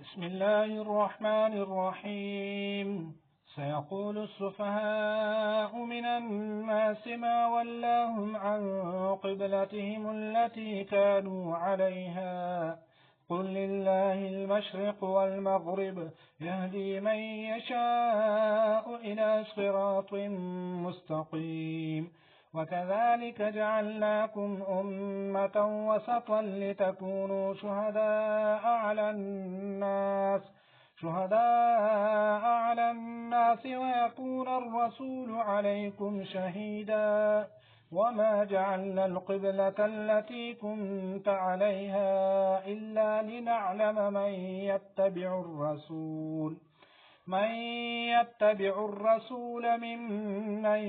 بسم الله الرحمن الرحيم. سيقول السفهاء من الناس ما ولاهم عن قبلتهم التي كانوا عليها قل لله المشرق والمغرب يهدي من يشاء إلى صراط مستقيم. وكذلك جعلناكم أمة وسطا لتكونوا شهداء على الناس ويكون الرسول عليكم شهيدا. وما جعلنا القبلة التي كنت عليها إلا لنعلم من يتبع الرسول ممن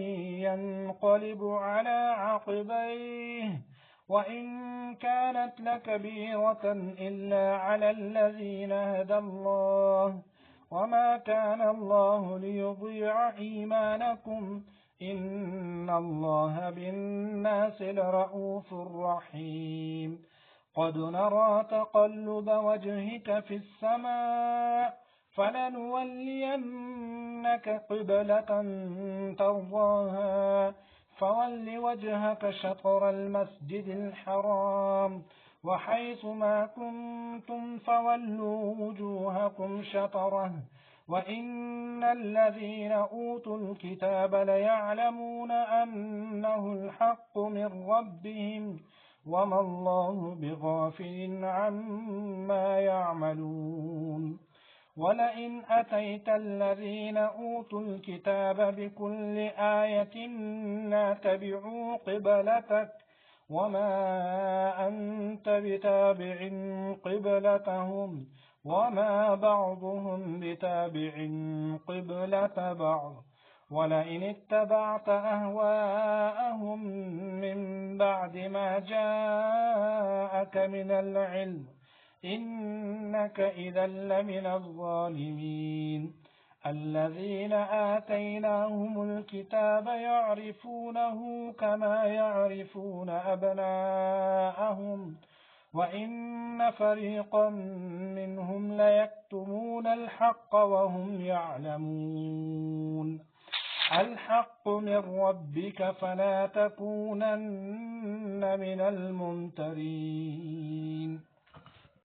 ينقلب على عقبيه وإن كانت لكبيرة إلا على الذين هدى الله. وما كان الله ليضيع إيمانكم إن الله بالناس لرءوف رحيم. قد نرى تقلب وجهك في السماء فلنولينك قبلة ترضاها فول وجهك شطر المسجد الحرام وحيث ما كنتم فولوا وجوهكم شطره وإن الذين أوتوا الكتاب ليعلمون أنه الحق من ربهم وما الله بغافل عما يعملون. ولئن أتيت الذين أوتوا الكتاب بكل آية ما تبعوا قبلتك وما أنت بتابع قبلتهم وما بعضهم بتابع قبلة بعض. ولئن اتبعت أهواءهم من بعد ما جاءك من العلم إنك إذا لمن الظالمين. الذين آتيناهم الكتاب يعرفونه كما يعرفون أبناءهم وإن فريقا منهم ليكتمون الحق وهم يعلمون. الحق من ربك فلا تكونن من الممترين.